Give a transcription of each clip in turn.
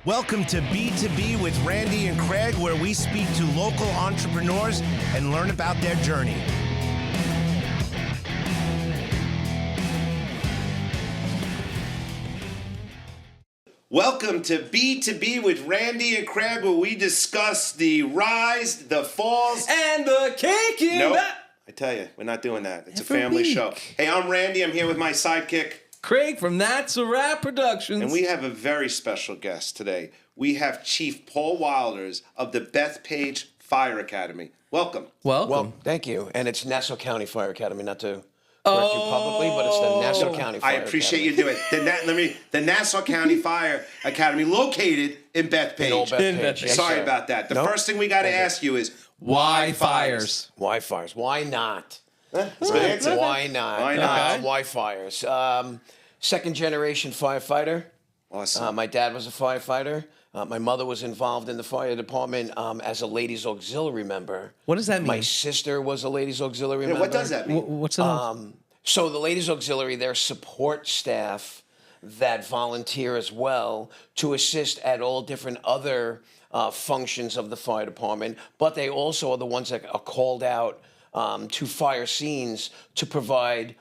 Welcome to B2B with Randy and Craig, where we speak to local entrepreneurs and learn about their journey. Welcome to B2B with Randy and Craig, where we discuss the rise, the falls, and the cake in nope. that. I tell you, we're not doing that. It's a family show. Hey, I'm Randy. I'm here with my sidekick, Craig from That's a Wrap Productions. and we have a very special guest today. We have Chief Paul Wilders of the Bethpage Fire Academy. Welcome. Welcome. Thank you. And it's Nassau County Fire Academy, not to correct you publicly, but it's the Nassau County Fire I Academy. appreciate you doing it. The Nassau County Fire Academy, located in Bethpage. In Old Bethpage. Bethpage. Yes, Sorry sir. about that. The Nope. first thing we got to ask you is Why fires? Why fires? Why not? That's a good answer. Why not? Why not? Why fires? Second generation firefighter. Awesome. My dad was a firefighter. My mother was involved in the fire department as a ladies auxiliary member. What does that mean? My sister was a ladies auxiliary Yeah, member. what does that mean? What's that? So the ladies auxiliary, they're support staff that volunteer as well to assist at all different other functions of the fire department, but they also are the ones that are called out to fire scenes to provide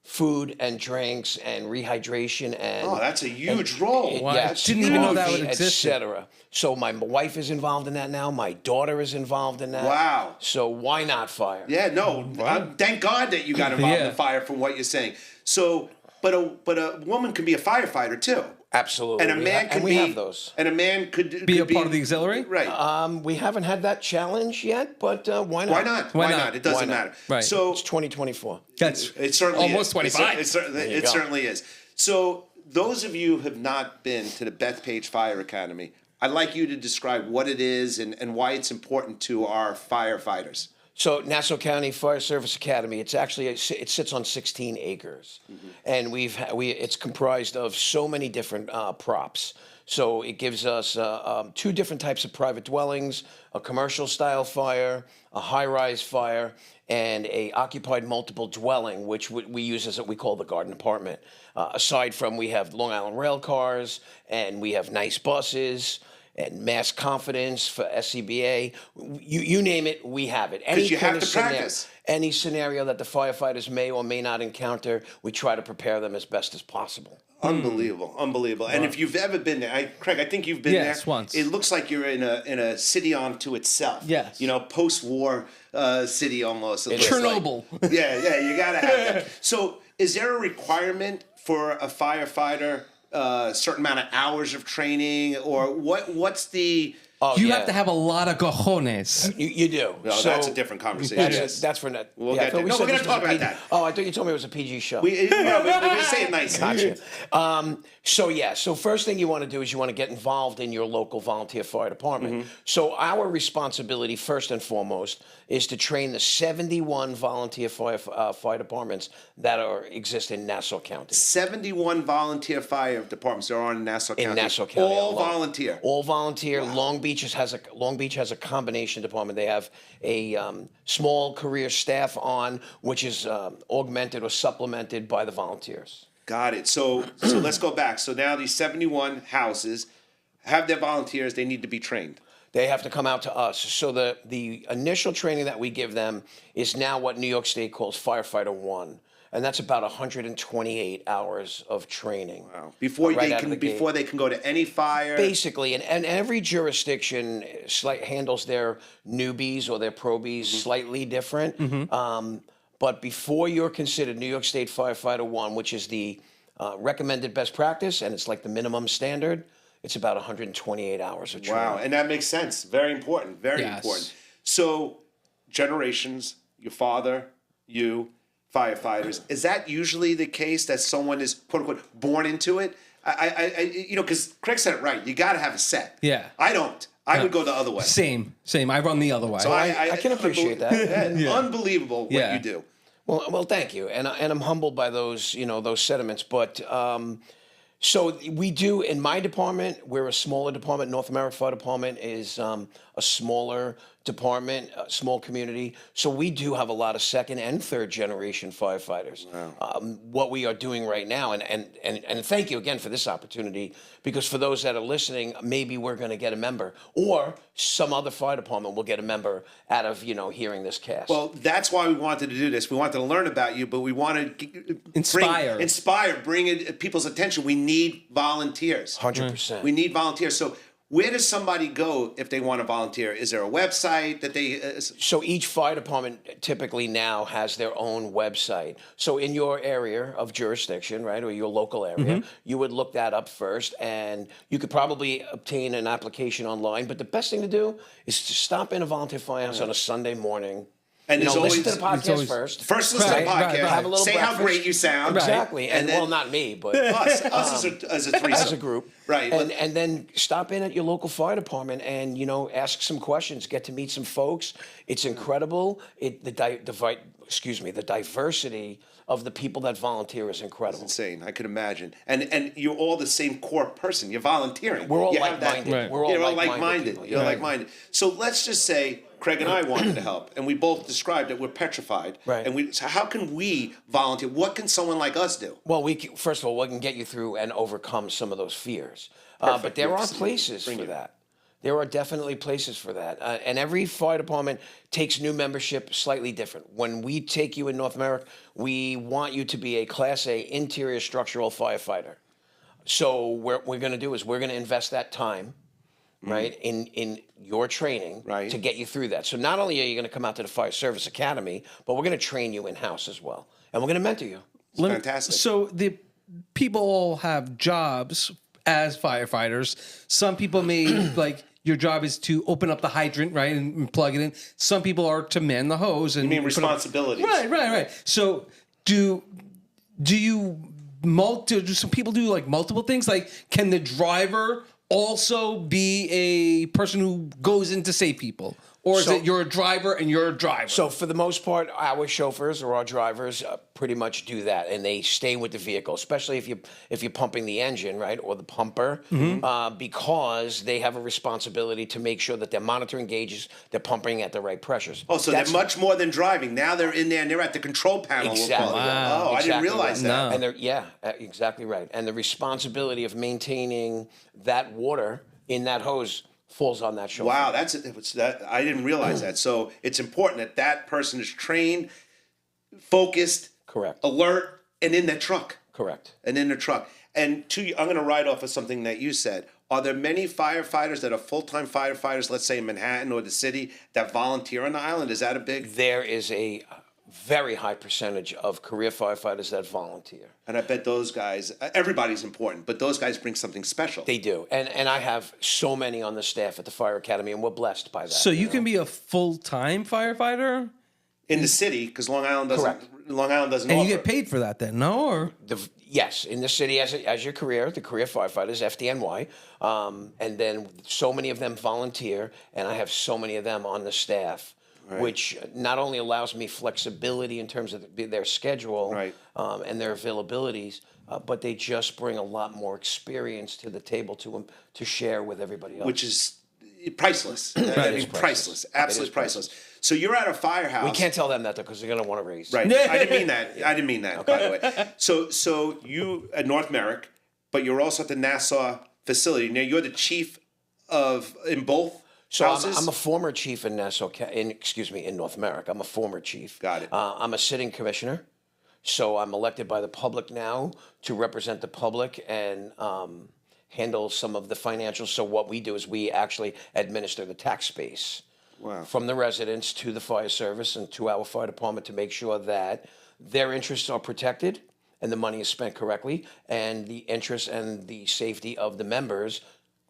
food and drinks and rehydration and That's a huge role. Wow. yes, Didn't even know that coffee, would exist. etc. So my wife is involved in that now. My daughter is involved in that. Wow. So why not fire? Yeah, no. Thank God that you got involved in fire from what you're saying. So, but a woman can be a firefighter too. Absolutely. And a man could we be, have those. And a man could Be a part of the auxiliary? Right. We haven't had that challenge yet, but why not? Why not? Why not? It doesn't Why not? matter. Right. So It's 2024. That's it certainly almost is. 25. It go. certainly is. So those of you who have not been to the Bethpage Fire Academy, I'd like you to describe what it is and why it's important to our firefighters. So Nassau County Fire Service Academy, it sits on 16 acres, and it's comprised of so many different props. So it gives us two different types of private dwellings: a commercial style fire, a high-rise fire, and a occupied multiple dwelling, which we use as what we call the garden apartment. Aside from, we have Long Island rail cars, and we have nice buses, and mass confidence for SCBA. You name it, we have it. Because you have to practice. Any scenario that the firefighters may or may not encounter, we try to prepare them as best as possible. Unbelievable. And if you've ever been there, Craig, I think you've been there. Yes, once. It looks like you're in a city unto itself. Yes. You know, post-war city almost. It looks Chernobyl. like. Yeah, you gotta have that. So, is there a requirement for a firefighter? A certain amount of hours of training, or what's the? You have to have a lot of cojones. You do. No, So that's a different conversation. that's for net. We'll yeah, get there. No, we're gonna talk about that. Oh, I thought you told me it was a PG show. We say it nice. Gotcha. So first thing you want to do is you want to get involved in your local volunteer fire department. So our responsibility, first and foremost, is to train the 71 volunteer fire departments that exist in Nassau County. 71 volunteer fire departments are on in Nassau County. In Nassau County, all alone. volunteer. All volunteer. Wow. Long Beach has a combination department. They have a small career staff on, which is augmented or supplemented by the volunteers. Got it. So let's go back. So now these 71 houses have their volunteers. They need to be trained. They have to come out to us. So the initial training that we give them is now what New York State calls Firefighter 1. And that's about 128 hours of training. Wow. Before they can go to any fire. Basically, and every jurisdiction handles their newbies or their probies slightly different. But before you're considered New York State Firefighter 1, which is the recommended best practice, and it's like the minimum standard, it's about 128 hours of training. Wow, and that makes sense. Very important. Very Yes. important. So, generations, your father, you, firefighters, is that usually the case that someone is, quote unquote, born into it? Because Craig said it right. You got to have a set. Yeah. I don't. I would go the other way. Same. I run the other way. So I can appreciate that. Unbelievable what you do. Well, thank you, and I'm humbled by those sentiments. But so we do in my department. We're a smaller department. North America Fire Department is a a smaller department, a small community. So we do have a lot of second and third generation firefighters. What we are doing right now, and thank you again for this opportunity, because for those that are listening, maybe we're going to get a member, or some other fire department will get a member out of hearing this cast. Well, that's why we wanted to do this. We wanted to learn about you, but we wanted to Inspire. bring it people's attention. We need volunteers. 100%. We need volunteers. So where does somebody go if they want to volunteer? Is there a website that they? So each fire department typically now has their own website. So in your area of jurisdiction, right, or your local area, you would look that up first, and you could probably obtain an application online. But the best thing to do is to stop in a volunteer firehouse on a Sunday morning. And there's listen to always the podcast first. First, listen to the Right, podcast. right. Have a little Say how breakfast. great you sound. Exactly. And then well, not me, but us as a threesome. as a group. Right. And then stop in at your local fire department and, ask some questions, get to meet some folks. It's incredible. The diversity of the people that volunteer is incredible. Insane. I could imagine. And you're all the same core person. You're volunteering. We're all You have that- like-minded. Right. We're all You're all like-minded. like-minded. people. You're like-minded. So let's just say Craig and I wanted to help, and we both described that we're petrified. Right. And so how can we volunteer? What can someone like us do? Well, first of all, we can get you through and overcome some of those fears. But there are places for that. There are definitely places for that. And every fire department takes new membership slightly different. When we take you in North America, we want you to be a Class A interior structural firefighter. So what we're going to do is we're going to invest that time, right, in your training Right. to get you through that. So not only are you going to come out to the Fire Service Academy, but we're going to train you in-house as well. And we're going to mentor you. Fantastic. So the people all have jobs as firefighters. Some people may like your job is to open up the hydrant, right, and plug it in. Some people are to man the hose and You mean put up- responsibilities. Right. So do you do some people do like multiple things? Like, can the driver also be a person who goes in to save people? Or is it you're a driver and you're a driver? So for the most part, our chauffeurs or our drivers pretty much do that, and they stay with the vehicle, especially if you're pumping the engine, right, or the pumper, because they have a responsibility to make sure that they're monitoring gauges, they're pumping at the right pressures. Oh, so they're much more than driving. Now they're in there and they're at the control panel. Exactly. We'll call it. Wow. Oh, I didn't Exactly realize right. that. No. And exactly right. And the responsibility of maintaining that water in that hose falls on that chauffeur. Wow, that I didn't realize that. So it's important that that person is trained, focused, Correct. alert, and in that truck. Correct. And in the truck. And I'm going to write off of something that you said. Are there many firefighters that are full-time firefighters, let's say in Manhattan or the city, that volunteer on the island? Is that a big? There is a very high percentage of career firefighters that volunteer. And I bet those guys, everybody's important, but those guys bring something special. They do. And I have so many on the staff at the Fire Academy, and we're blessed by that. so you can be a full-time firefighter? In the city, because Long Island doesn't. Correct. Long Island doesn't. And offer. you get paid for that then, no? Or Yes, in the city as your career, the career firefighters, FDNY, and then so many of them volunteer, and I have so many of them on the staff, which not only allows me flexibility in terms of their schedule Right. And their availabilities, but they just bring a lot more experience to the table to share with everybody else. Which is priceless. That is priceless. Absolutely priceless. So you're at a firehouse. We can't tell them that though because they're going to want to raise. Right. I didn't mean that. I didn't mean that, by the way. So you at North Merrick, but you're also at the Nassau facility. Now you're the chief in both So houses? I'm a former chief in in North America. I'm a former chief. Got it. I'm a sitting commissioner, so I'm elected by the public now to represent the public and handle some of the financials. So what we do is we actually administer the tax base from the residents to the fire service and to our fire department to make sure that their interests are protected and the money is spent correctly, and the interests and the safety of the members.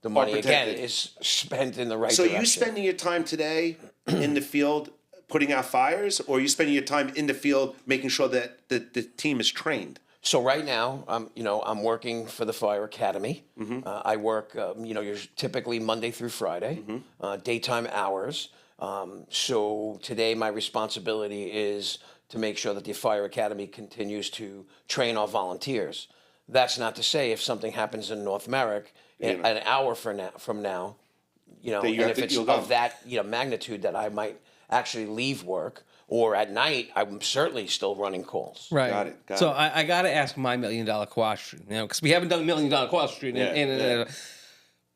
The money again protected. is spent in the right So direction. you spending your time today in the field putting out fires, or are you spending your time in the field making sure that the team is trained? So right now, I'm working for the Fire Academy. I work, typically Monday through Friday, daytime hours. So today, my responsibility is to make sure that the Fire Academy continues to train our volunteers. That's not to say if something happens in North Merrick, an hour from now, you know, That you and have if to- it's you'll go. of that, you know, magnitude that I might actually leave work, or at night, I'm certainly still running calls. Right. Got it, got so it. I got to ask my $1 million question, you know, because we haven't done $1 million question. Yeah.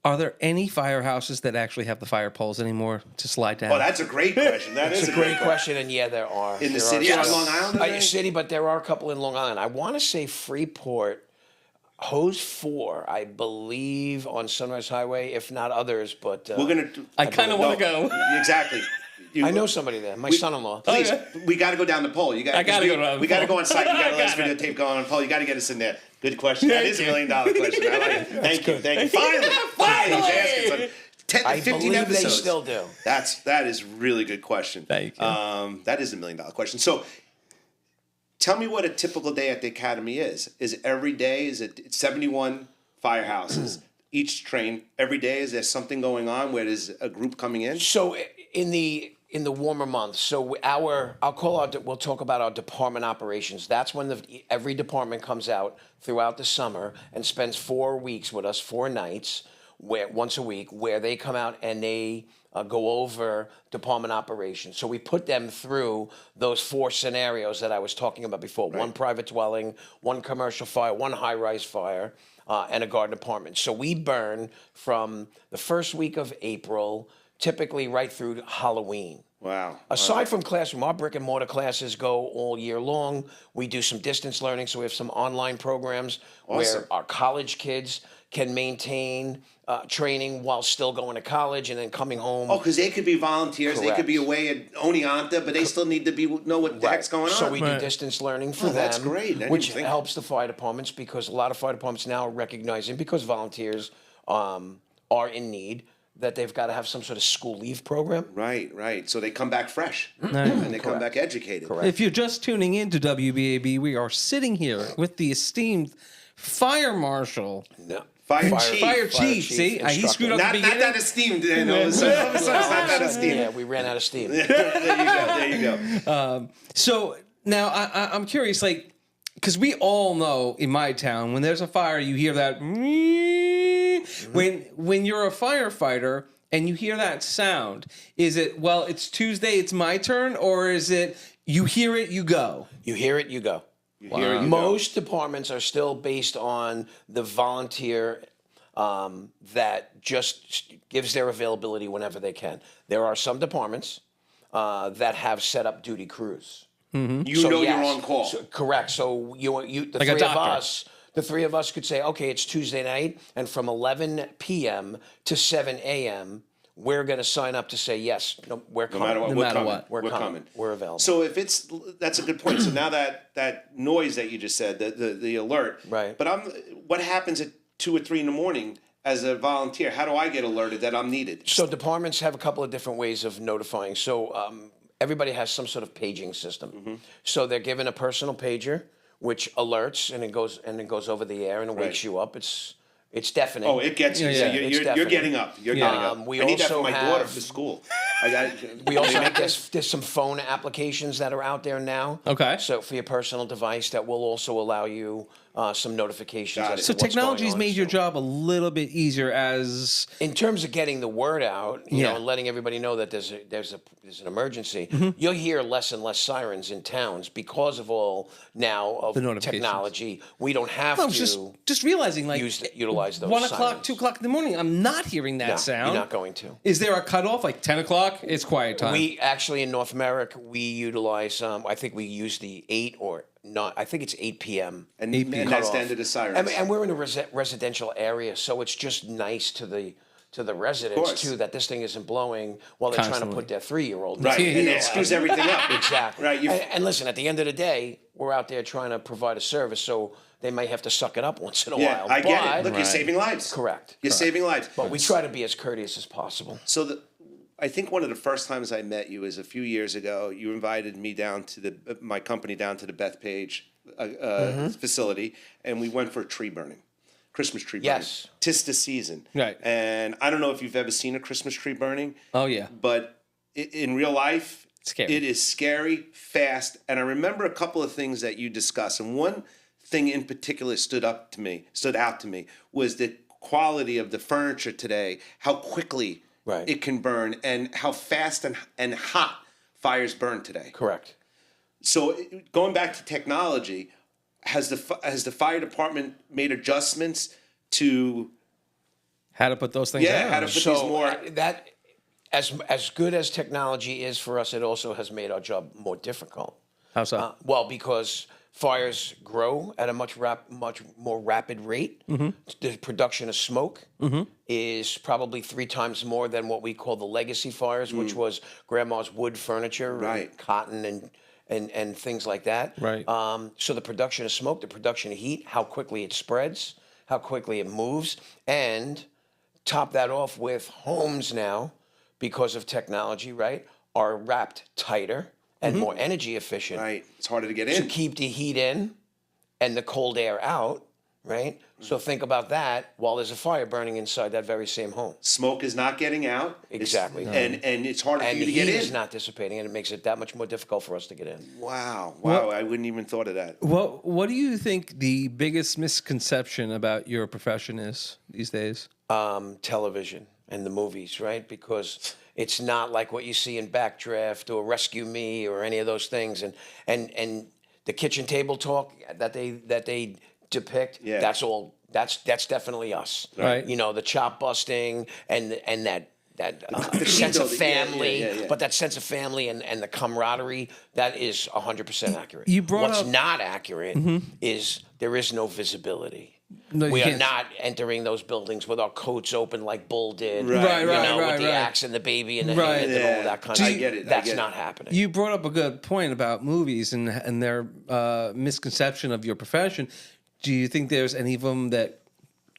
Are there any firehouses that actually have the fire poles anymore to slide down? Oh, that's a great question. That is It's a great question, and yeah, there are. In the There city are on still- Long Island, are they? City, but there are a couple in Long Island. I want to say Freeport, Hose 4, I believe, on Sunrise Highway, if not others, but We're gonna. I kind of want to go. Exactly. You- I know somebody there, my son-in-law. Please, Okay. we got to go down the pole. You got. I gotta go down the We got to pole. go on site. You got to let us I got it. videotape going on the pole. You got to get us in there. Good question. That is $1 million question. I like it. Thank you. Thank you. Finally. Finally! Asking some- 10, I 15 believe episodes. they still do. That is really good question. Thank you. That is $1 million question. So, tell me what a typical day at the academy is. Is it every day? Is it 71 firehouses? Each train every day. Is there something going on where there's a group coming in? So in the warmer months, so we'll talk about our department operations. That's when every department comes out throughout the summer and spends 4 weeks with us, 4 nights, once a week, where they come out and they go over department operations. So we put them through those 4 scenarios that I was talking about before: one private dwelling, one commercial fire, one high-rise fire, and a garden apartment. So we burn from the first week of April, typically right through Halloween. Wow. Aside from classroom, our brick and mortar classes go all year long. We do some distance learning, so we have some online programs Awesome. where our college kids can maintain training while still going to college and then coming home. Oh, because they could be volunteers. They could be Correct. away at Oneonta, but they still need to know what the heck's going on. So we do Right. distance learning for Oh, them. that's great. I didn't Which think- helps the fire departments, because a lot of fire departments now are recognizing, because volunteers are in need, that they've got to have some sort of school leave program. Right. So they come back fresh and they come back educated. Correct. If you're just tuning in to WBAB, we are sitting here with the esteemed fire marshal. No. Fire chief. Fire chief. See, he instructor. screwed up Not the beginning. that esteemed. You know, it's not that esteemed. Yeah, we ran out of steam. There you go. So now I'm curious, like, because we all know in my town when there's a fire, you hear that. When you're a firefighter and you hear that sound, is it, well, it's Tuesday, it's my turn, or is it you hear it, you go? You hear it, you go. Here you go. Most departments are still based on the volunteer that just gives their availability whenever they can. There are some departments that have set up duty crews. You So, know yes, you're on call. so- correct. So the Like a three of doctor. us, could say, okay, it's Tuesday night, and from 11 p.m. to 7 a.m., we're going to sign up to say yes. No, we're No coming. matter what, No we're matter coming. what. We're coming. coming. We're available. So if that's a good point. So now that noise that you just said, the alert. Right. But what happens at 2 or 3 in the morning as a volunteer? How do I get alerted that I'm needed? So departments have a couple of different ways of notifying. So everybody has some sort of paging system. Mm-hmm. So they're given a personal pager, which alerts and it goes over the air and it wakes Right. you up. It's deafening. Oh, it gets you. Yeah, So yeah. you're, It's you're definite. getting up. You're getting up. we I need that for also my daughter have- for school. We also make there's some phone applications that are out there now. Okay. So for your personal device, that will also allow you some notifications. Got as it. to So what's going technology's on. made your So job a little bit easier as in terms of getting the word out, you Yeah. know, and letting everybody know that there's an emergency. You'll hear less and less sirens in towns because of all now of The notifications. technology. We don't have I to was just realizing, like, utilize those 1 o'clock, sirens. 2 o'clock in the morning, I'm not hearing that No, sound. you're not going to. Is there a cutoff, like 10 o'clock? It's quiet time. We actually in North America we utilize. I think we use the 8 or not. I think it's 8 p.m. And, 8 p.m. and that's cutoff. the end of the sirens. And we're in a residential area, so it's just nice to the residents course. too that this thing isn't blowing while they're trying to Constantly. put their 3-year-old. Right. Yeah. And it screws everything up. Exactly. Right. And listen, at the end of the day, we're out there trying to provide a service, so they may have to suck it up once in a Yeah, while. I get it. but- Look, you're saving lives. Correct. You're saving lives. But we try to be as courteous as possible. So I think one of the first times I met you is a few years ago. You invited me down to my company down to the Bethpage facility, and we went for a tree burning, Christmas tree burning. Yes. 'Tis the season. Right. And I don't know if you've ever seen a Christmas tree burning. Oh, yeah. But in real life, Scary. it is scary, fast, and I remember a couple of things that you discussed, and one thing in particular stood out to me, was the quality of the furniture today, how quickly Right. it can burn and how fast and hot fires burn today. Correct. So going back to technology, has the fire department made adjustments to How to put those things out. how to put these So more? that as good as technology is for us, it also has made our job more difficult. How so? Well, because fires grow at a much more rapid rate. Mm-hmm. The production of smoke is probably 3 times more than what we call the legacy fires, which was grandma's wood furniture, Right. and cotton and things like that. Right. So the production of smoke, the production of heat, how quickly it spreads, how quickly it moves, and top that off with homes now, because of technology, right, are wrapped tighter and more energy efficient Right, it's harder to get to in. keep the heat in and the cold air out, right? So think about that while there's a fire burning inside that very same home. Smoke is not getting out. Exactly. And it's harder for And you the to get heat in. is not dissipating, and it makes it that much more difficult for us to get in. Wow. Well- I wouldn't even thought of that. What do you think the biggest misconception about your profession is these days? Television and the movies, right? Because it's not like what you see in Backdraft or Rescue Me or any of those things, and the kitchen table talk that they depict. Yeah. That's definitely us, Right. You know, the chop busting and that The sense of team building, yeah, family, yeah. but that sense of family and the camaraderie, that is 100% accurate. You brought What's up- not accurate is there is no visibility. No, you We are can't- not entering those buildings with our coats open like Bull did. Right, you right, know, right, with the right. axe and the baby in the Right. hand and Yeah. all that kind I of get it, I That's get it. not happening. You brought up a good point about movies and their misconception of your profession. Do you think there's any of them that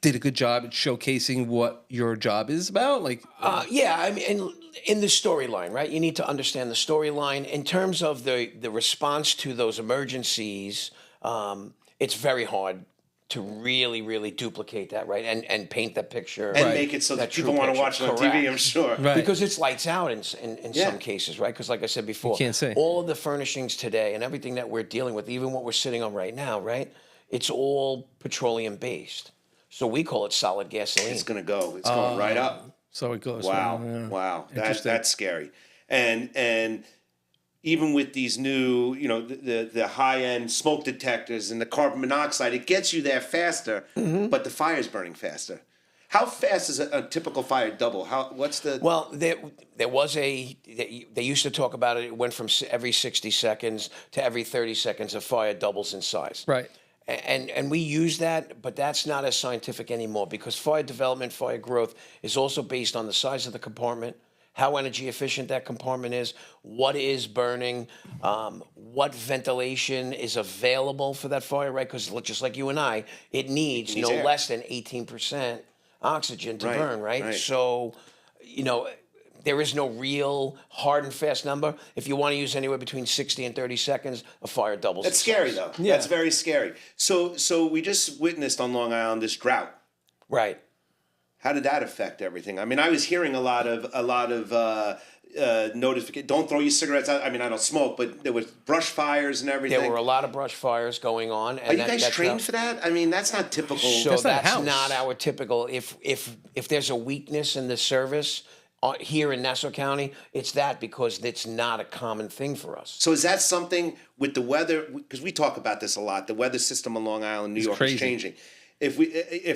did a good job at showcasing what your job is about? Like, Yeah, I mean, in the storyline, right? You need to understand the storyline. In terms of the response to those emergencies, it's very hard to really duplicate that, right? And paint that picture. And make it so that true people want to picture. watch it on Correct. TV, I'm sure. Right. Because it's lights out in Yeah. some cases, right? Because like I said before, can't say. all of the furnishings today and everything that we're dealing with, even what we're sitting on right now, right? It's all petroleum based. So we call it solid gasoline. It's going to go. It's going right up. so it goes. Wow. Yeah. Wow. Interesting. That's scary. And even with these new, the high-end smoke detectors and the carbon monoxide, it gets you there faster, but the fire's burning faster. How fast is a typical fire double? What's the... Well, there was they used to talk about it. It went from every 60 seconds to every 30 seconds. A fire doubles in size. Right. And we use that, but that's not as scientific anymore because fire development, fire growth is also based on the size of the compartment, how energy efficient that compartment is, what is burning, what ventilation is available for that fire, right? Because just like you and I, it needs no air. less than 18% oxygen to Right, burn, right? right. So, there is no real hard and fast number. If you want to use anywhere between 60 and 30 seconds, a fire doubles. That's in scary, size. though. Yeah. That's very scary. So we just witnessed on Long Island this drought. Right. How did that affect everything? I mean, I was hearing a lot of notification. Don't throw your cigarettes out. I mean, I don't smoke, but there was brush fires and everything. There were a lot of brush fires going on. And Are you guys that's trained how- for that? I mean, that's not typical. So That's that's, not a house. not our typical. If there's a weakness in the service here in Nassau County, it's that because it's not a common thing for us. So is that something with the weather? Because we talk about this a lot. The weather system on Long Island, New York, crazy. is changing. If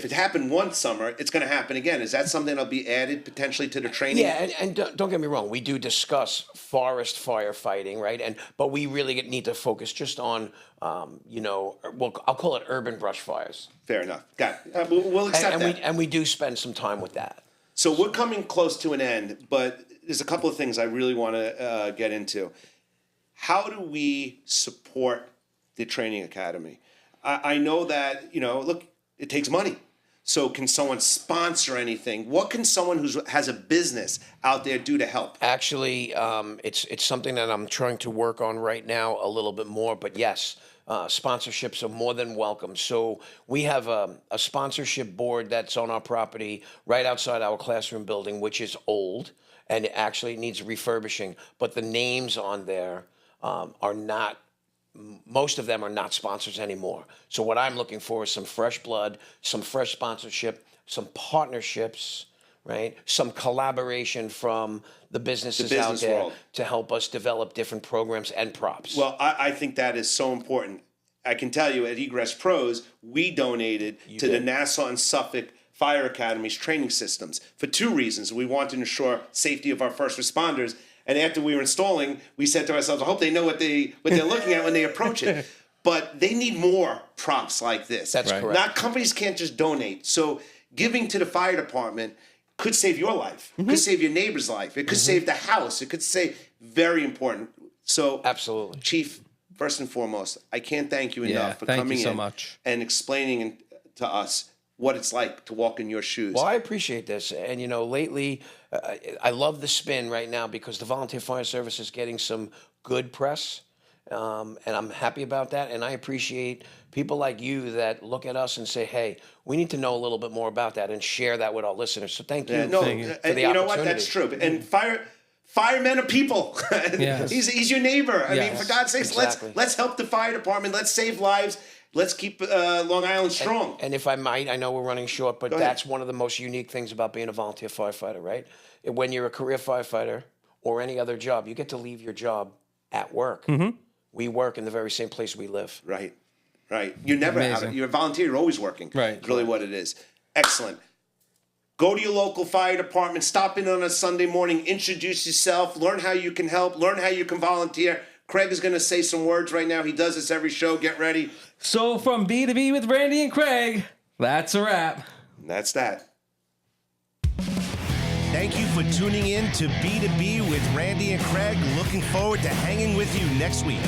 it happened one summer, it's going to happen again. Is that something that'll be added potentially to the training? Yeah, and don't get me wrong, we do discuss forest firefighting, right? But we really need to focus just on, well, I'll call it urban brush fires. Fair enough. Got it. We'll accept that. And we do spend some time with that. So we're coming close to an end, but there's a couple of things I really want to get into. How do we support the training academy? I know that, look, it takes money. So can someone sponsor anything? What can someone who has a business out there do to help? Actually, it's something that I'm trying to work on right now a little bit more. But yes, sponsorships are more than welcome. So we have a sponsorship board that's on our property right outside our classroom building, which is old and it actually needs refurbishing. But the names on there are not. Most of them are not sponsors anymore. So what I'm looking for is some fresh blood, some fresh sponsorship, some partnerships right? Some collaboration from the businesses out business there world. to help us develop different programs and props. Well, I think that is so important. I can tell you at Egress Pros, we donated to the did. Nassau and Suffolk Fire Academy's training systems for two reasons. We want to ensure safety of our first responders, and after we were installing, we said to ourselves, I hope they know what they're looking at when they approach it. But they need more props like this. That's correct. Not companies can't just donate. So giving to the fire department could save your life. It could save your neighbor's life. It could save the house. It could save, very important. So Absolutely. Chief, first and foremost, I can't thank you Yeah, enough for thank you coming so in much. and explaining to us what it's like to walk in your shoes. Well, I appreciate this. And, lately, I love the spin right now because the volunteer fire service is getting some good press. And I'm happy about that. And I appreciate people like you that look at us and say, hey, we need to know a little bit more about that and share that with our listeners. So thank you. Yeah, no, for the you know what? opportunity. That's true. And firemen are people. Yes. He's your neighbor. I mean, Yes. for God's sakes, Exactly. let's help the fire department. Let's save lives. Let's keep Long Island strong. And if I might, I know we're running short, but Go ahead. that's one of the most unique things about being a volunteer firefighter, right? When you're a career firefighter or any other job, you get to leave your job at work. Mm-hmm. We work in the very same place we live. Right. You're never out. Amazing. You're a volunteer. You're always working. Right. It's really what it is. Excellent. Go to your local fire department. Stop in on a Sunday morning. Introduce yourself. Learn how you can help. Learn how you can volunteer. Craig is going to say some words right now. He does this every show. Get ready. So from B to B with Randy and Craig, that's a wrap. And that's that. Thank you for tuning in to B2B with Randy and Craig. Looking forward to hanging with you next week.